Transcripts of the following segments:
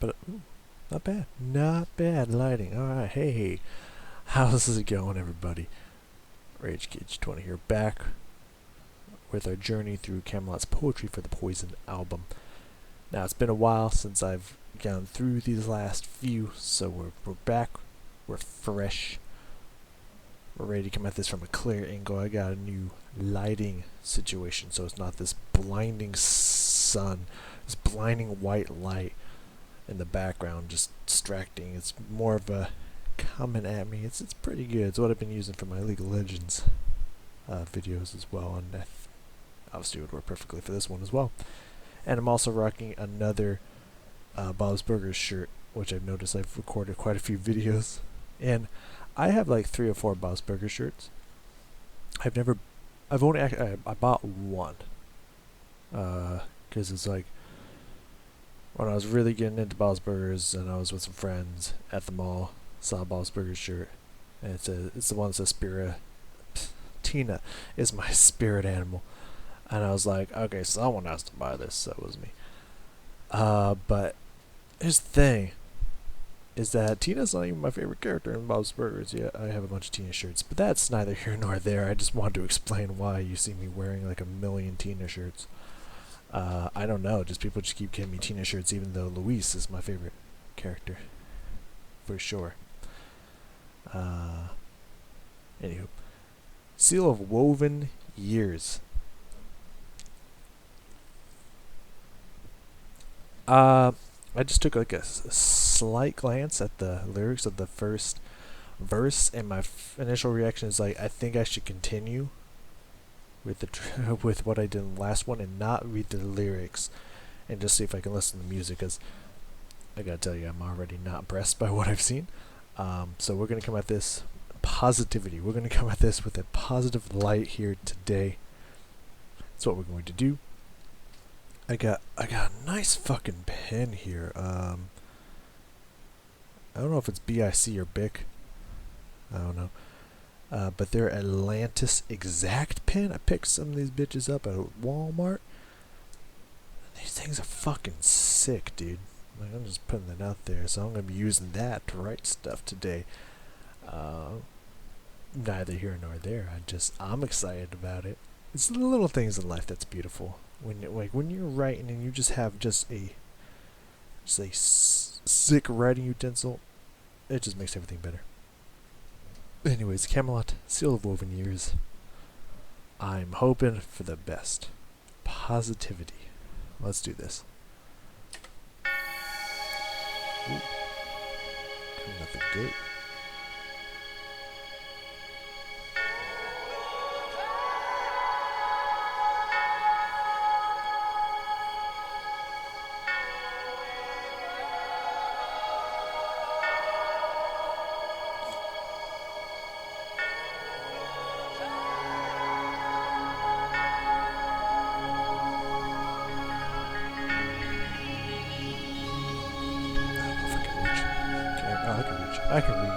But not bad. Not bad lighting. Alright, hey. How's it going, everybody? Rage Cage 20 here, back with our journey through Kamelot's poetry for the Poison album. Now, it's been a while since I've gone through these last few, so we're back. We're fresh. We're ready to come at this from a clear angle. I got a new lighting situation, so it's not this blinding sun, this blinding white light in the background just distracting. It's more of a coming at me. It's pretty good. It's what I've been using for my League of Legends videos as well, and obviously it would work perfectly for this one as well. And I'm also rocking another Bob's Burgers shirt, which I've noticed I've recorded quite a few videos, and I have like 3 or 4 Bob's Burgers shirts. I bought one because it's like when I was really getting into Bob's Burgers and I was with some friends at the mall, saw a Bob's Burgers shirt, and it's the one that says Spirit. Tina is my spirit animal, and I was like, okay, someone has to buy this, so it was me. But here's the thing, is that Tina's not even my favorite character in Bob's Burgers. Yeah, I have a bunch of Tina shirts, but that's neither here nor there. I just wanted to explain why you see me wearing like a million Tina shirts. I don't know, just people just keep giving me Tina shirts, even though Luis is my favorite character, for sure. Anywho, Seal of Woven Years. I just took like a slight glance at the lyrics of the first verse, and my initial reaction is like, I think I should continue with the with what I did in the last one and not read the lyrics, and just see if I can listen to the music, because I gotta tell you, I'm already not impressed by what I've seen. So we're gonna come at this positivity. We're gonna come at this with a positive light here today. That's what we're going to do. I got a nice fucking pen here. I don't know if it's BIC or BIC. I don't know. But they're Atlantis Exact pen. I picked some of these bitches up at Walmart. These things are fucking sick, dude. Like, I'm just putting that out there. So I'm gonna be using that to write stuff today. Neither here nor there. I'm excited about it. It's the little things in life that's beautiful. When you're writing and you just have just a sick writing utensil, it just makes everything better. Anyways, Kamelot, Seal of Woven Years. I'm hoping for the best. Positivity. Let's do this. Ooh. Coming out the gate. I can reach.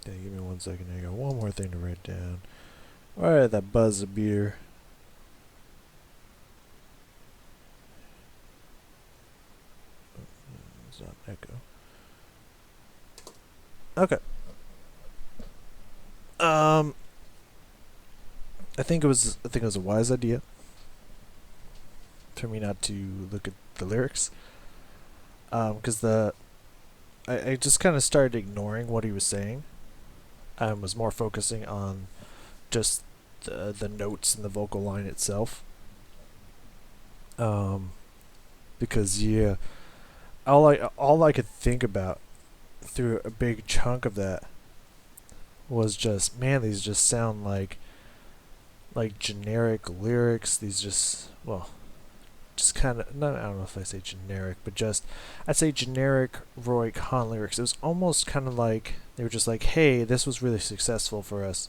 Okay, give me 1 second. I got one more thing to write down. Alright, that buzz of beer. It's not an echo. Okay. I think it was a wise idea for me not to look at the lyrics. Because I just kind of started ignoring what he was saying. I was more focusing on just the notes and the vocal line itself. Because yeah, all I could think about through a big chunk of that was just, man, these just sound like generic lyrics. These just, well, just kind of, I don't know if I say generic, but just, I'd say generic Roy Khan lyrics. It was almost kind of like they were just like, hey, this was really successful for us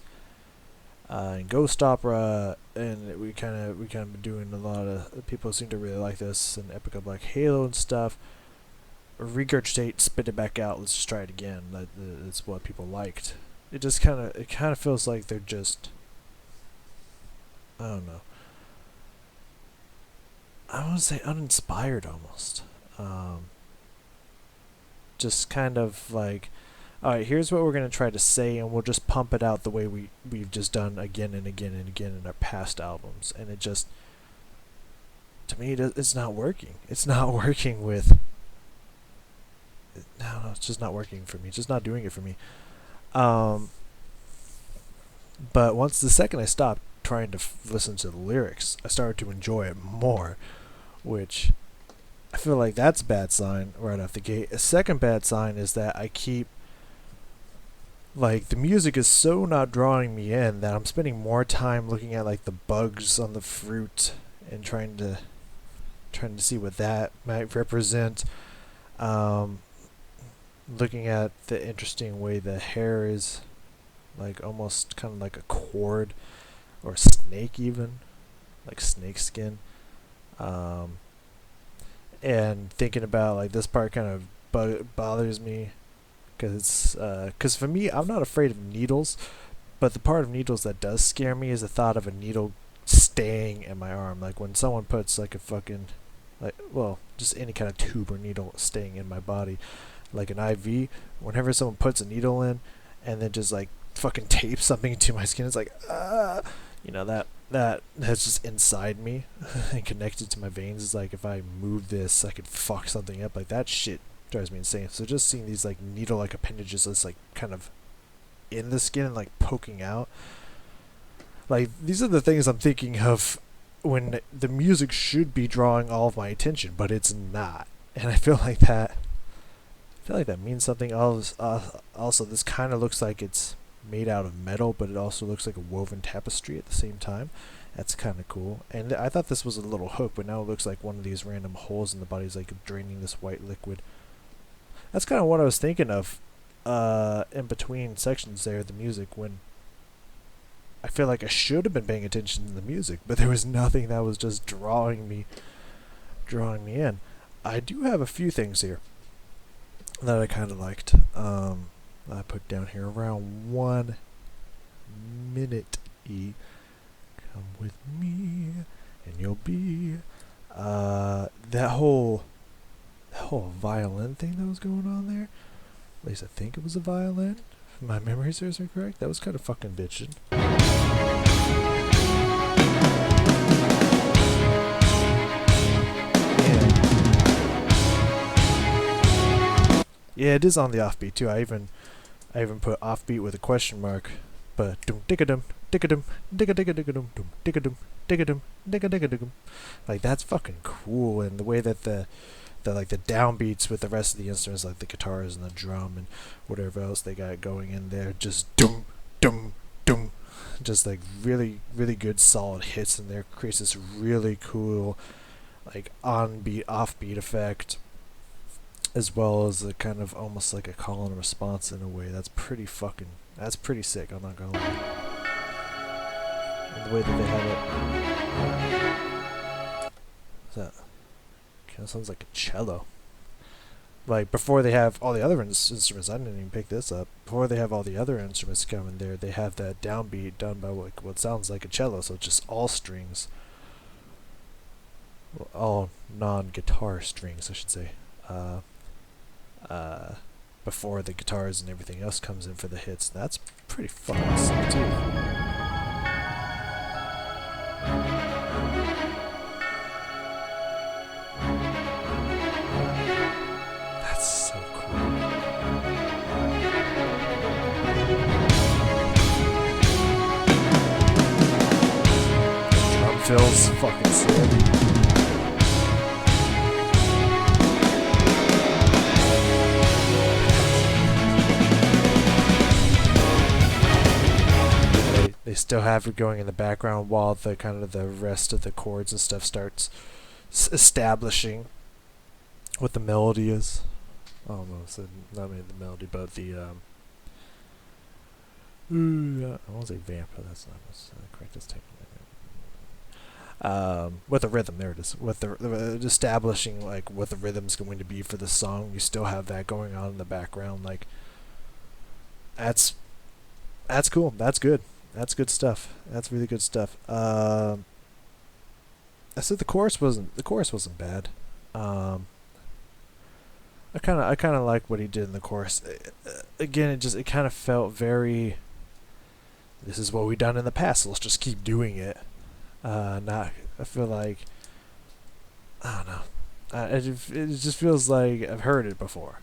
in Ghost Opera, and we kind of been doing a lot of, people seem to really like this, and Epic of Black Halo and stuff. Regurgitate, spit it back out. Let's just try it again. That's what people liked. It just kind of feels like they're just, I don't know, I want to say uninspired almost. Just kind of like, alright, here's what we're going to try to say, and we'll just pump it out the way we've just done again and again and again in our past albums. And it just, to me, it's not working. It's not working with, no, it's just not working for me. It's just not doing it for me. But once the second I stopped trying to listen to the lyrics, I started to enjoy it more, which I feel like that's a bad sign right off the gate. A second bad sign is that I keep, like, the music is so not drawing me in that I'm spending more time looking at like the bugs on the fruit and trying to see what that might represent. Looking at the interesting way the hair is like almost kind of like a cord or snake, even like snake skin. And thinking about like this part kind of bothers me because for me, I'm not afraid of needles, but the part of needles that does scare me is the thought of a needle staying in my arm. Like when someone puts like a fucking, like, well, just any kind of tube or needle staying in my body, like an IV. Whenever someone puts a needle in and then just like fucking tapes something to my skin, it's like, you know, that's just inside me and connected to my veins. It's like if I move this, I could fuck something up. Like that shit drives me insane. So just seeing these like needle-like appendages that's like kind of in the skin and like poking out, like these are the things I'm thinking of when the music should be drawing all of my attention, but it's not. And I feel like that means something else. Also, this kind of looks like it's made out of metal, but it also looks like a woven tapestry at the same time. That's kind of cool. And I thought this was a little hook, but now it looks like one of these random holes in the body is like draining this white liquid. That's kind of what I was thinking of in between sections there, the music, when I feel like I should have been paying attention to the music, but there was nothing that was just drawing me in. I do have a few things here that I kind of liked. I put down here around 1 minute E. Come with me, and you'll be that whole violin thing that was going on there. At least I think it was a violin. If my memory serves me correct, that was kind of fucking bitchin'. Yeah, it is on the offbeat too. I even put offbeat with a question mark. But dum dicka-dum, dicka-dum, dicka-dicka-dicka-dum, dum dicka-dum, dicka-dum, dicka-dicka-dicka-dum. Like that's fucking cool, and the way that the like the downbeats with the rest of the instruments, like the guitars and the drum and whatever else they got going in there, just dum dum dum, just like really really good solid hits in there, creates this really cool like on-beat off-beat effect, as well as a kind of almost like a call and response in a way. That's pretty sick, I'm not gonna lie. And the way that they have it, what's that? Kind of sounds like a cello. Like before they have all the other instruments, I didn't even pick this up. Before they have all the other instruments coming there, they have that downbeat done by what sounds like a cello, so it's just all strings. Well, all non-guitar strings, I should say. Before the guitars and everything else comes in for the hits. That's pretty fucking sick too. That's so cool. Drum fills fucking sick. They still have it going in the background while the kind of the rest of the chords and stuff starts establishing what the melody is. Oh no, so not maybe the melody, but the I won't say vamp, but that's not correct. That's technically with the rhythm. There it is. With the establishing like what the rhythm's going to be for the song. You still have that going on in the background. Like that's cool. That's good. That's good stuff. That's really good stuff. I said the chorus wasn't bad. I kind of like what he did in the chorus. Again, it kind of felt very. This is what we've done in the past. So let's just keep doing it. I feel like. I don't know. It just feels like I've heard it before.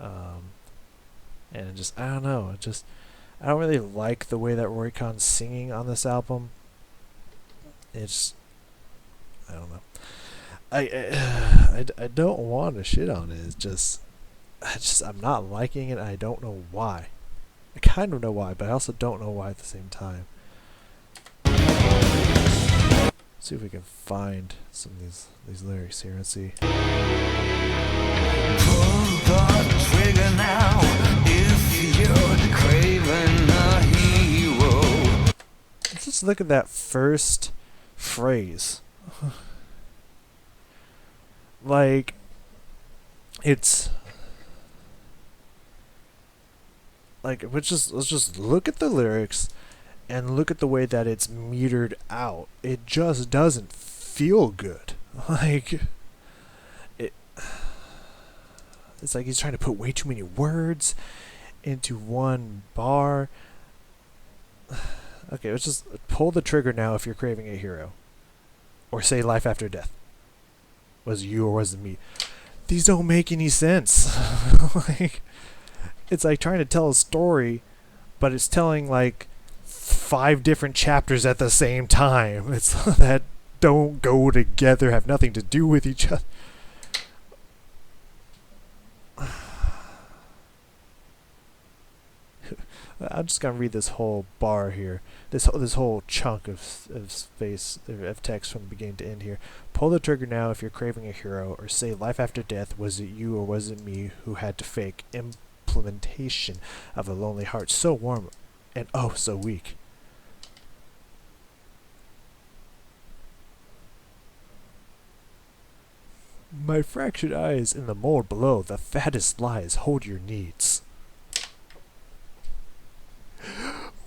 And I don't know. I don't really like the way that Roy Khan's singing on this album. It's, I don't know. I don't want to shit on it. It's just I'm not liking it. I don't know why. I kind of know why, but I also don't know why at the same time. Let's see if we can find some of these lyrics here. Let's see. Pull the trigger now if you're craving a hero. Let's just look at that first phrase. Like, it's like let's just look at the lyrics and look at the way that it's metered out. It just doesn't feel good. Like it it's like he's trying to put way too many words into one bar. Okay, let's just pull the trigger now if you're craving a hero. Or say life after death. Was it you or was it me? These don't make any sense. Like, it's like trying to tell a story, but it's telling like 5 different chapters at the same time. It's that don't go together, have nothing to do with each other. I'm just gonna read this whole bar here, this whole chunk of space of text from the beginning to end here. Pull the trigger now if you're craving a hero, or say life after death. Was it you or was it me who had to fake implementation of a lonely heart so warm and oh so weak? My fractured eyes in the mold below, the fattest lies hold your needs.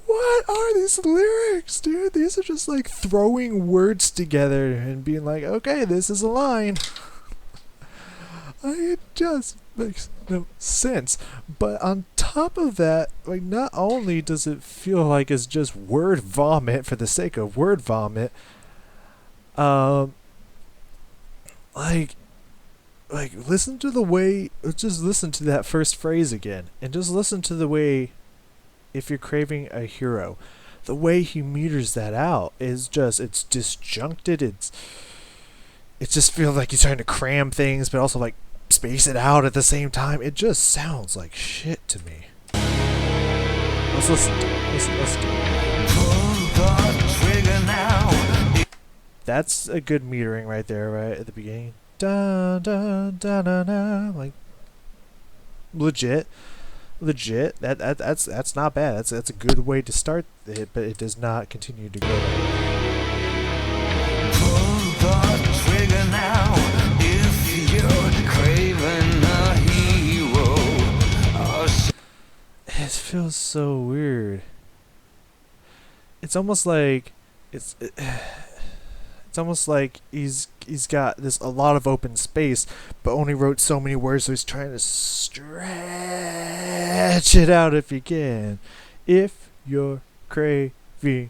What are these lyrics, dude? These are just like throwing words together and being like, okay, this is a line. It just makes no sense. But on top of that, like, not only does it feel like it's just word vomit for the sake of word vomit, like listen to the way, just listen to that first phrase again, and just listen to the way, if you're craving a hero, the way he meters that out is just, it's disjuncted, it just feels like he's trying to cram things but also like space it out at the same time. It just sounds like shit to me. Let's listen to it. Let's do it. Pull the trigger now. That's a good metering right there, right at the beginning. Da da da da da, like legit. That's not bad. That's a good way to start it, but it does not continue to go there. Pull the trigger now if you're craving a hero. It feels so weird. It's almost like it's almost like he's got this a lot of open space, but only wrote so many words, so he's trying to stretch it out if he can. If you're craving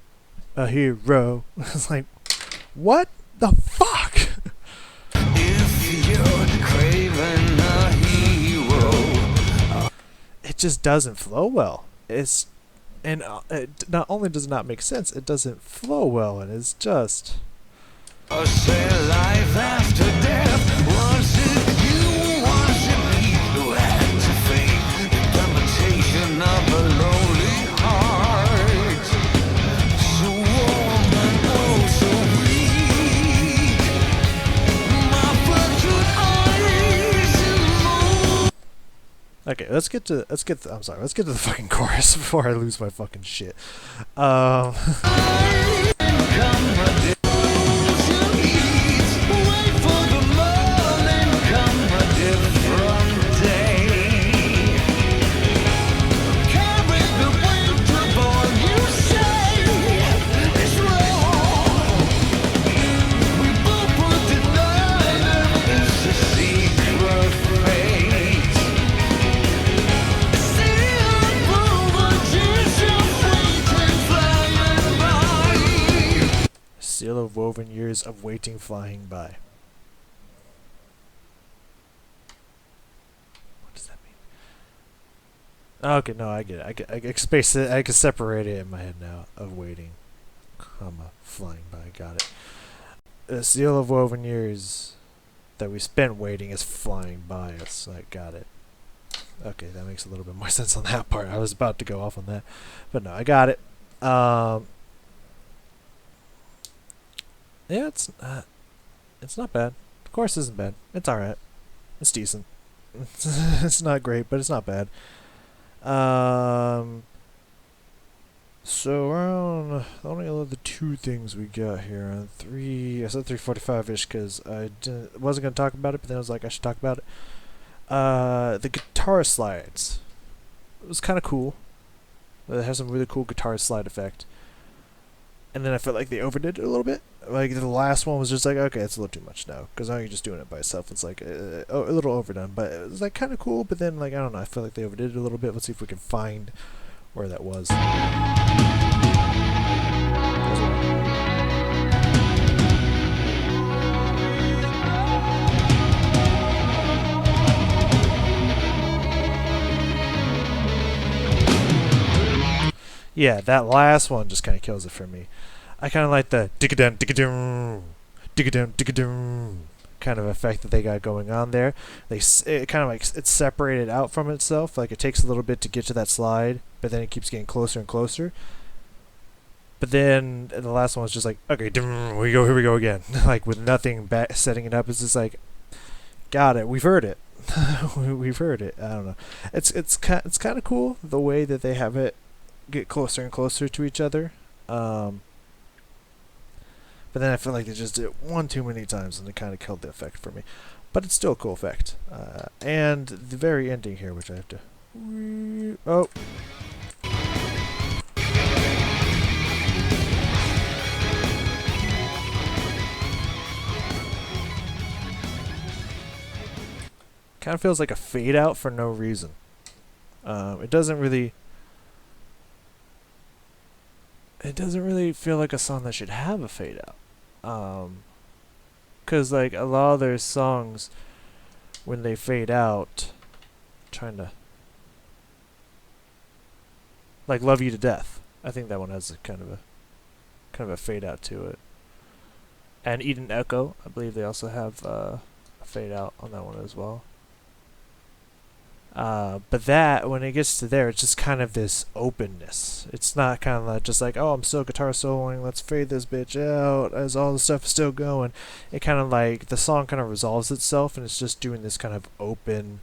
a hero, it's like, what the fuck? If you're craving a hero. It just doesn't flow well. It not only does it not make sense, it doesn't flow well, and it's just. Say life after death. Was it you, was it me who had to fake the temptation of a lonely heart? So warm and oh so weak. My fractured eyes in the Okay, let's get to the fucking chorus before I lose my fucking shit. Seal of woven years of waiting flying by. What does that mean? Okay, no, I get it. I can space it. I can separate it in my head now. Of waiting, comma, flying by. Got it. A seal of woven years that we spent waiting is flying by us. I got it. Okay, that makes a little bit more sense on that part. I was about to go off on that, but no, I got it. Yeah, it's not bad. The chorus isn't bad. It's alright. It's decent. It's not great, but it's not bad. So around only the 2 things we got here on 3. I said 3:45ish because wasn't gonna talk about it, but then I was like, I should talk about it. The guitar slides. It was kind of cool. It has some really cool guitar slide effect. and then I felt like they overdid it a little bit. Like the last one was just like, okay, it's a little too much now, because now you're just doing it by itself. It's like a little overdone, but it was like kind of cool. But then like I don't know, I feel like they overdid it a little bit. Let's see if we can find where that was. Yeah, that last one just kind of kills it for me. I kind of like the digga-dum, digga-dum, digga-dum, digga-dum kind of effect that they got going on there. It kind of like it's separated out from itself. Like it takes a little bit to get to that slide, but then it keeps getting closer and closer. But then the last one was just like, okay, here we go again. Like with nothing setting it up. It's just like, got it. We've heard it. We've heard it. I don't know. It's kind of cool the way that they have it get closer and closer to each other. But then I feel like they just did it one too many times and it kind of killed the effect for me. But it's still a cool effect. And the very ending here, which I have to... Oh! Kind of feels like a fade out for no reason. It doesn't really feel like a song that should have a fade out. Cause like a lot of their songs, when they fade out, trying to like "Love You to Death." I think that one has a kind of a fade out to it. And "Eden Echo," I believe they also have a fade out on that one as well. But that, when it gets to there, it's just kind of this openness. It's not kind of like just like, oh, I'm still guitar soloing, let's fade this bitch out as all the stuff is still going. It kind of like, the song kind of resolves itself and it's just doing this kind of open,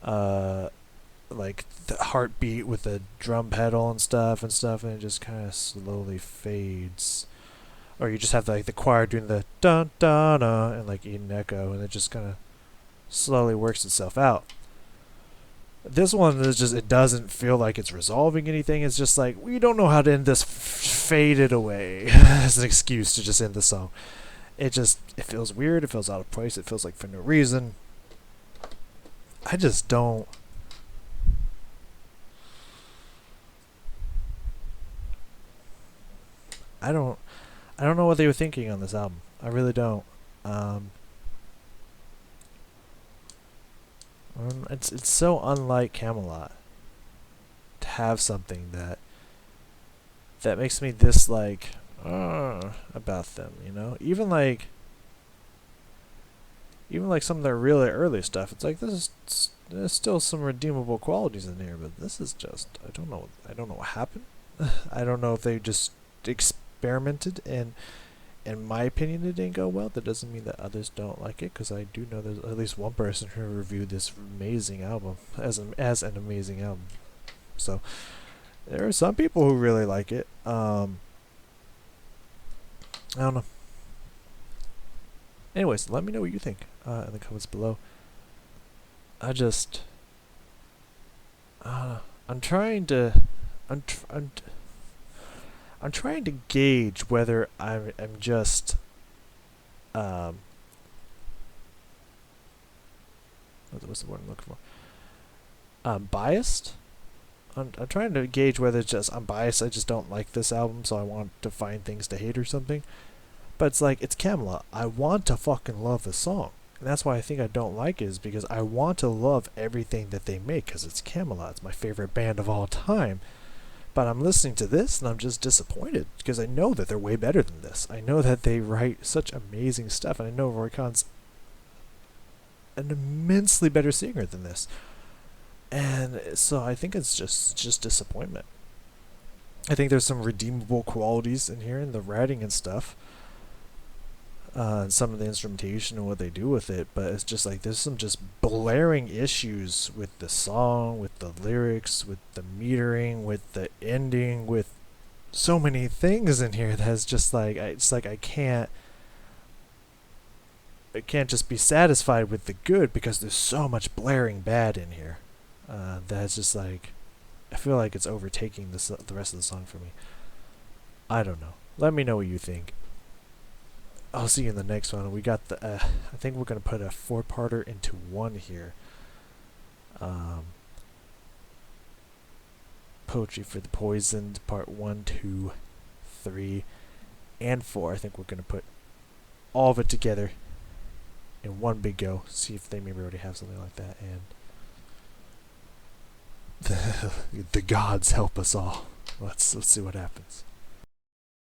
like the heartbeat with the drum pedal and stuff, and it just kind of slowly fades. Or you just have like the choir doing the dun dun dun and like Eden Echo, and it just kind of slowly works itself out. This one is just, it doesn't feel like it's resolving anything. It's just like, we don't know how to end this, fade it away as an excuse to just end the song. It feels weird, it feels out of place, it feels like for no reason. I just don't. I don't know what they were thinking on this album. I really don't. It's so unlike Kamelot to have something that makes me dislike about them, you know? Even like some of their really early stuff, it's like there's still some redeemable qualities in here, but this is just, I don't know what happened. I don't know if they just experimented and in my opinion it didn't go well. That doesn't mean that others don't like it, because I do know there's at least one person who reviewed this amazing album as an amazing album. So there are some people who really like it. I don't know. Anyways, let me know what you think in the comments below. I'm trying to gauge whether I'm just what's the word I'm looking for? Biased. I'm trying to gauge whether it's just I'm biased. I just don't like this album, so I want to find things to hate or something. But it's like, it's Kamelot. I want to fucking love the song. And that's why I think I don't like it, is because I want to love everything that they make, because it's Kamelot. It's my favorite band of all time. But I'm listening to this and I'm just disappointed, because I know that they're way better than this. I know that they write such amazing stuff, and I know Roy Khan's an immensely better singer than this. And so I think it's just disappointment. I think there's some redeemable qualities in here in the writing and stuff. And some of the instrumentation and what they do with it, but it's just like there's some just blaring issues with the song, with the lyrics, with the metering, with the ending, with so many things in here that's just like I can't just be satisfied with the good, because there's so much blaring bad in here. That's just like, I feel like it's overtaking the rest of the song for me. I don't know. Let me know what you think. I'll see you in the next one. We got the. I think we're gonna put a 4-parter into one here. Poetry for the Poisoned, part 1, 2, 3, and 4. I think we're gonna put all of it together in one big go. See if they maybe already have something like that. And the gods help us all. Let's see what happens.